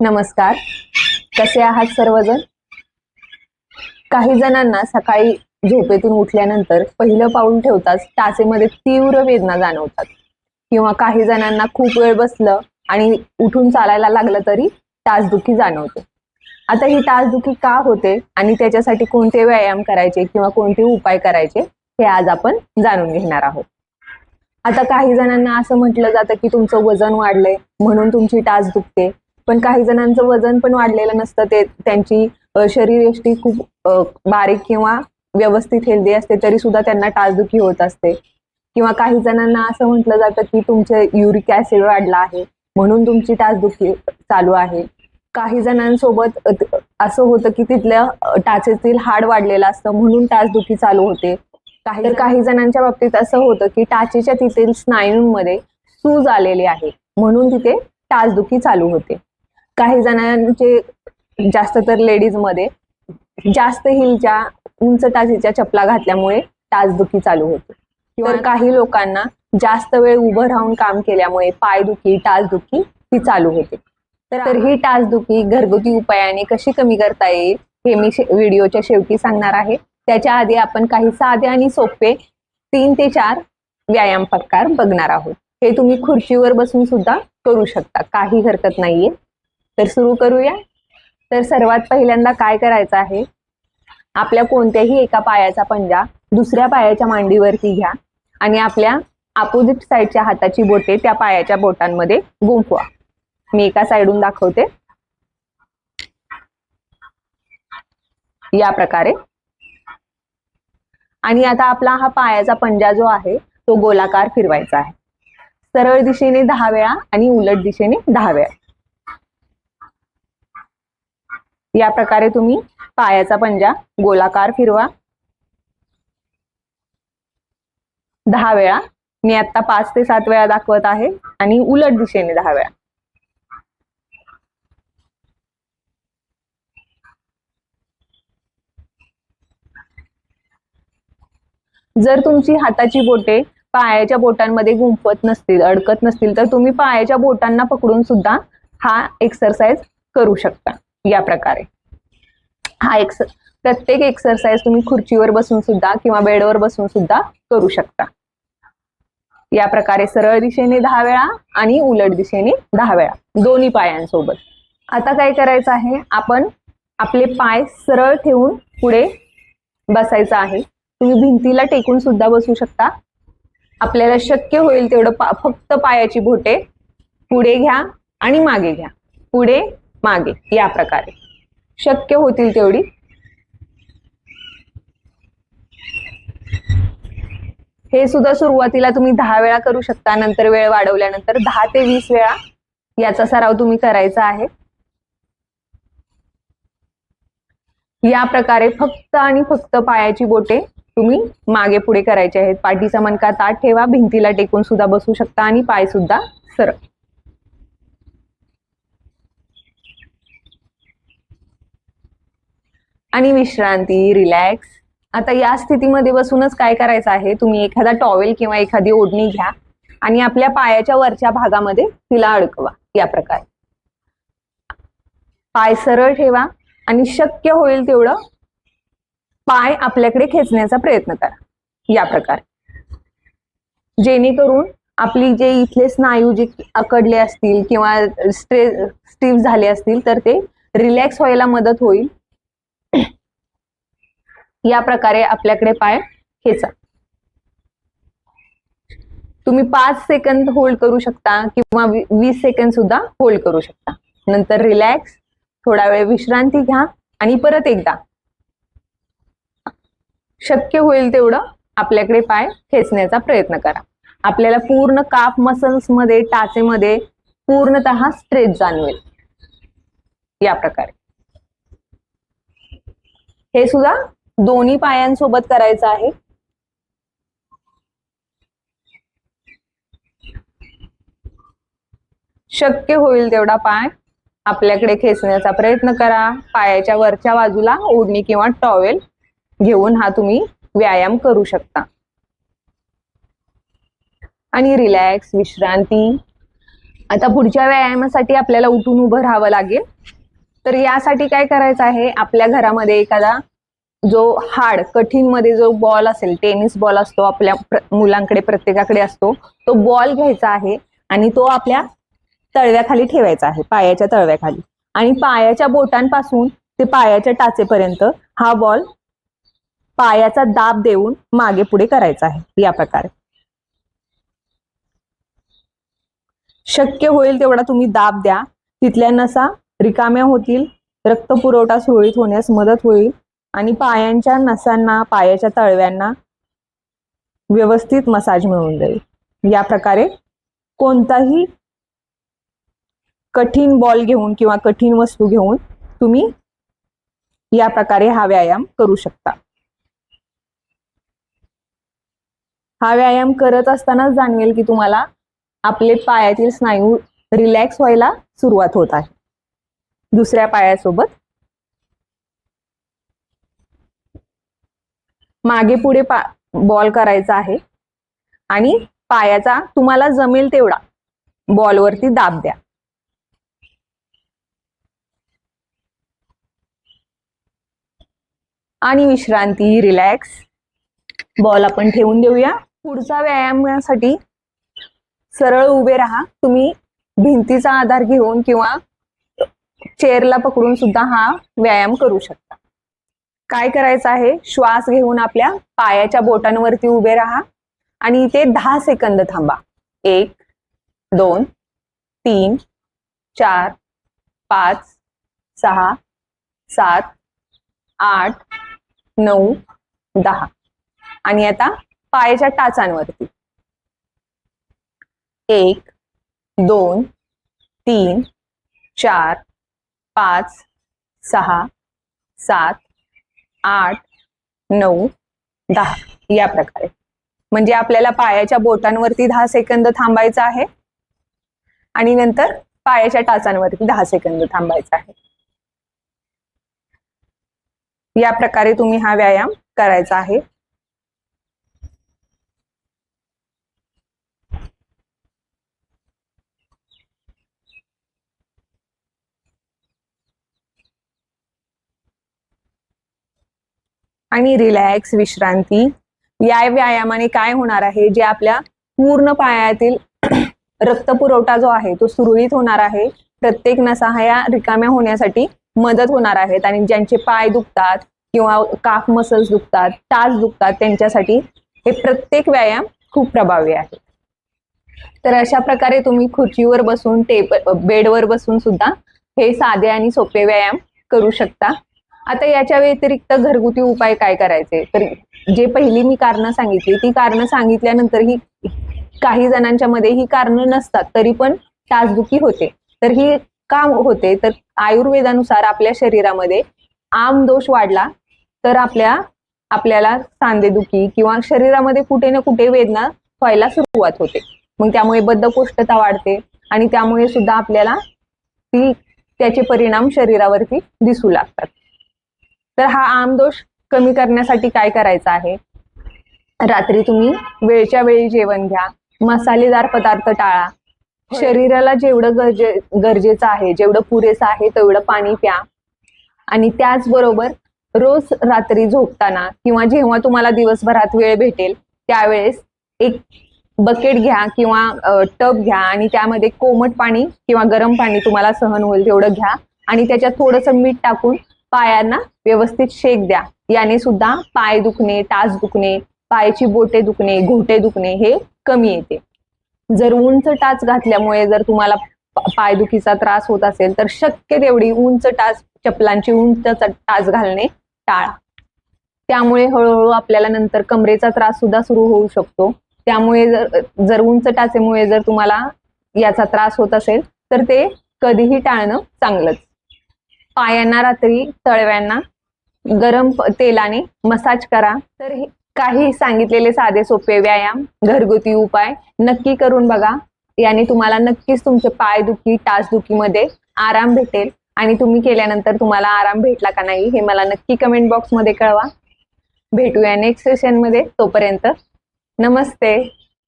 नमस्कार. कसे आहात सर्वजण? काही जणांना सकाळी झोपेतून उठल्यानंतर पहिलं पाऊल ठेवताच टाचेमध्ये तीव्र वेदना जाणवतात, किंवा काही जणांना खूप वेळ बसलं आणि उठून चालायला लागलं तरी टाचदुखी जाणवते. आता ही टाचदुखी का होते आणि त्याच्यासाठी कोणते व्यायाम करायचे किंवा कोणते उपाय करायचे हे आज आपण जाणून घेणार आहोत. आता काही जणांना असं म्हटलं जातं की तुमचं वजन वाढलंय म्हणून तुमची टाच दुखते, पण काही जणांचं वजन पण वाढलेलं नसतं, ते त्यांची शरीरयष्टी खूप बारीक किंवा व्यवस्थित हेल्दी असते तरी सुद्धा त्यांना टाचदुखी होत असते. किंवा काही जणांना असं म्हटलं जातं की तुमचे युरिक ऍसिड वाढला आहे म्हणून तुमची टाचदुखी चालू आहे. काही जणांसोबत असं होतं की तिथल्या टाचेतील हाड वाढलेलं असतं म्हणून टाचदुखी चालू होते. काही जणांच्या बाबतीत असं होतं की टाचेच्या तिथील स्नायूंमध्ये सूज आलेली आहे म्हणून तिथे टाचदुखी चालू होते. काही जणांचे, जास्त तर लेडीज मध्ये, जास्त हिलच्या उंच टाचेच्या चपला घातल्यामुळे टाचदुखी चालू होते. तर काही लोकांना जास्त वेळ उभं राहून काम केल्यामुळे पायदुखी, टाचदुखी ही चालू होते. तर ही टाचदुखी घरगुती उपायाने कशी कमी करता येईल हे मी व्हिडिओच्या शेवटी सांगणार आहे. त्याच्या आधी आपण काही साधे आणि सोपे 3 ते 4 व्यायाम प्रकार बघणार आहोत. हे तुम्ही खुर्चीवर बसून सुद्धा करू शकता, काही हरकत नाहीये. तर सुरू करूया. तर सर्वात पहिल्यांदा काय करायचं आहे, आपल्या कोणत्याही एका पायाचा पंजा दुसऱ्या पायाच्या मांडीवरती घ्या आणि आपल्या अपोजिट साईडच्या हाताची बोटे त्या पायाच्या बोटांमध्ये गुंफवा. मी एका साईडून दाखवते. या प्रकारे. आणि आता आपला हा पायाचा पंजा जो आहे तो गोलाकार फिरवायचा आहे. सरळ दिशेने 10 वेळा आणि उलट दिशेने 10 वेळा. या प्रकारे तुम्ही पायाचा पंजा गोलाकार फिरवा 10 वेळा. मी आता 5 ते 7 वेळा दाखवत आहे आणि उलट दिशेने 10 वेळा. जर तुमची हाताची बोटे पायाच्या बोटांमध्ये गुंफत नसतील, अडकत नसतील, तर तुम्ही पायाच्या बोटांना पकडून सुद्धा हा एक्सरसाइज करू शकता. या प्रकारे प्रत्येक एक्सरसाइज तुम्ही खुर्चीवर बसून सुद्धा किंवा बेडवर बसून सुद्धा करू शकता. या प्रकारे सरळ दिशेने 10 वेळा आणि उलट दिशेने 10 वेळा, दोन्ही पायांसोबत. आता काय करायचं आहे, आपण आपले पाय सरळ ठेवून पुढे बसायचं आहे. तुम्ही भिंतीला टेकून सुद्धा बसू शकता. आपल्याला शक्य होईल तेवढं फक्त पायाची बोटे पुढे घ्या आणि मागे घ्या, पुढे मागे, या प्रकारे शक्य होतील तेवढी. हे सुद्धा सुरुवातीला तुम्ही 10 वेळा करू शकता, नंतर वेळ वाढवल्यानंतर 10 ते 20 वेळा याचा सराव तुम्ही करायचा आहे. या प्रकारे फक्त आणि फक्त पायाची बोटे तुम्ही मागे पुढे करायचे आहेत. पाठीचा मणका ताठ ठेवा, भिंतीला टेकून सुद्धा बसू शकता आणि पाय सुद्धा सरळ. आणि विश्रांती, रिलॅक्स. आता या स्थितीमध्ये बसूनच काय करायचं आहे, तुम्ही एखादा टॉवेल किंवा एखादी ओढणी घ्या आणि आपल्या पायाच्या वरच्या भागामध्ये तिला अडकवा. या प्रकारे पाय सरळ ठेवा आणि शक्य होईल तेवढं पाय आपल्याकडे खेचण्याचा प्रयत्न करा. या प्रकारे, जेणेकरून आपली जे इथले स्नायू जे अकडले असतील किंवा स्टिफ झाले असतील तर ते रिलॅक्स व्हायला मदत होईल. या प्रकारे आपल्याकडे पाय खेचा. तुम्ही 5 सेकंद होल्ड करू शकता किंवा 20 सेकंद सुद्धा होल्ड करू शकता. नंतर रिलॅक्स, थोडा वेळ विश्रांती घ्या आणि परत एकदा शक्य होईल तेवढं आपल्याकडे पाय खेचण्याचा प्रयत्न करा. आपल्याला पूर्ण काफ मसल्स मध्ये, टाचेमध्ये पूर्णतः स्ट्रेच जाणवेल. या प्रकारे हे सुद्धा दोन्ही पायांसोबत करायचं आहे. शक्य होईल तेवढा पाय आपल्याकडे खेचण्याचा प्रयत्न करा. पायाच्या वरच्या बाजूला ओढणी किंवा टॉवेल घेऊन हा तुम्ही व्यायाम करू शकता. आणि रिलॅक्स, विश्रांती आता पुढच्या व्यायामासाठी आपल्याला उठून उभं राहावं लागेल. तर यासाठी काय करायचं आहे, आपल्या घरामध्ये एखादा जो हार्ड कठीण मध्ये जो बॉल असेल, टेनिस बॉल असतो आपल्या मुलांकडे प्रत्येकाकडे असतो, तो बॉल घ्यायचा आहे आणि तो आपल्या तळव्याखाली ठेवायचा आहे, पायाच्या तळव्याखाली. आणि पायाच्या बोटांपासून ते पायाच्या टाचेपर्यंत हा बॉल पायाचा दाब देऊन मागे पुढे करायचा आहे. या प्रकारे शक्य होईल तेवढा तुम्ही दाब द्या. तिथल्या नसा रिकाम्या होतील, रक्त पुरवठा सुरळीत होण्यास मदत होईल आणि पायांच्या नसांना, पायाच्या तळव्यांना व्यवस्थित मसाज मिळून जाईल. या प्रकारे कोणताही कठीण बॉल घेऊन किंवा कठीण वस्तू घेऊन तुम्ही या प्रकारे हा व्यायाम करू शकता. हा व्यायाम करत असतानाच जाणवेल की तुम्हाला आपले पायातील स्नायू रिलॅक्स व्हायला सुरुवात होत आहे. दुसऱ्या पायासोबत मागे पुढे बॉल करायचा आहे आणि पायाचा तुम्हाला जमेल तेवढा बॉलवरती दाब द्या. आणि विश्रांती, रिलॅक्स. बॉल आपण ठेवून देऊया. पुढचा व्यायामासाठी सरळ उभे राहा. तुम्ही भिंतीचा आधार घेऊन किंवा चेअरला पकडून सुद्धा हा व्यायाम करू शकता. काय करायचं आहे, श्वास घेऊन आपल्या पायाच्या बोटांवरती उभे राहा आणि इथे 10 सेकंद थांबा. 1 2 3 4 5 6 7 8 9 10. आणि आता पायाच्या टाचांवरती 1 2 3 4 5 6 7 8 9 10. या प्रकारे म्हणजे आपल्याला पायाच्या बोटांवरती 10 सेकंद थांबायचं आहे आणि नंतर पायाच्या टाचांवरती 10 सेकंद थांबायचं आहे. या प्रकारे तुम्ही हा व्यायाम करायचा आहे. आणि रिलॅक्स, विश्रांती. या व्यायामाने काय होणार आहे, जे आपल्या पूर्ण पायातील रक्तपुरवठा जो आहे तो सुरळीत होणार आहे. प्रत्येक नसा ह्या रिकाम्या होण्यासाठी मदत होणार आहेत आणि ज्यांचे पाय दुखतात किंवा काफ मसल्स दुखतात, टाच दुखतात, त्यांच्यासाठी हे प्रत्येक व्यायाम खूप प्रभावी आहे. तर अशा प्रकारे तुम्ही खुर्चीवर बसून, बेडवर बसून सुद्धा हे साधे आणि सोपे व्यायाम करू शकता. आता याच्या व्यतिरिक्त घरगुती उपाय काय करायचे, तर जे पहिली मी कारणं सांगितली, ती कारणं सांगितल्यानंतरही काही जणांच्या मध्ये ही कारणं नसतात, तरी पण टाचदुखी होते. तर ही का होते, तर आयुर्वेदानुसार आपल्या शरीरामध्ये आमदोष वाढला तर आपल्याला सांधेदुखी किंवा शरीरामध्ये कुठे ना कुठे वेदना व्हायला सुरुवात होते. मग त्यामुळे बद्धकोष्ठता वाढते आणि त्यामुळे सुद्धा आपल्याला त्याचे परिणाम शरीरावरती दिसू लागतात. तर हा आमदोष कमी करण्यासाठी काय करायचं आहे, रात्री तुम्ही वेळच्या वेळी जेवण घ्या, मसालेदार पदार्थ टाळा, शरीराला जेवढं गरजेचं आहे, जेवढं पुरेसं आहे तेवढं पाणी प्या आणि त्याचबरोबर रोज रात्री झोपताना किंवा जेव्हा तुम्हाला दिवसभरात वेळ भेटेल त्यावेळेस एक बकेट घ्या किंवा टब घ्या आणि त्यामध्ये कोमट पाणी किंवा गरम पाणी तुम्हाला सहन होईल तेवढं घ्या आणि त्याच्यात थोडंसं मीठ टाकून पायांना व्यवस्थित शेक द्या. याने सुद्धा पाय दुखणे, टाच दुखणे, पायाची बोटे दुखणे, घोटे दुखणे हे कमी येते. जर उंच टाच घातल्यामुळे जर तुम्हाला पायदुखीचा त्रास होत असेल तर शक्य तेवढी उंच टाच, चपलांची उंच टाच घालणे टाळा. त्यामुळे हळूहळू आपल्याला नंतर कमरेचा त्रास सुद्धा सुरू होऊ शकतो. त्यामुळे जर उंच टाचेमुळे जर तुम्हाला याचा त्रास होत असेल तर ते कधीही टाळणं चांगलंच. पायांना रात्री तळव्यांना गरम तेलाने मसाज करा. तर काही सांगितलेले साधे सोपे व्यायाम, घरगुती उपाय नक्की करून बघा. याने तुम्हाला नक्कीच तुमचे पायदुखी, टाचदुखीमध्ये आराम भेटेल आणि तुम्ही केल्यानंतर तुम्हाला आराम भेटला का नाही हे मला नक्की कमेंट बॉक्समध्ये कळवा. भेटूया नेक्स्ट सेशनमध्ये. तोपर्यंत नमस्ते.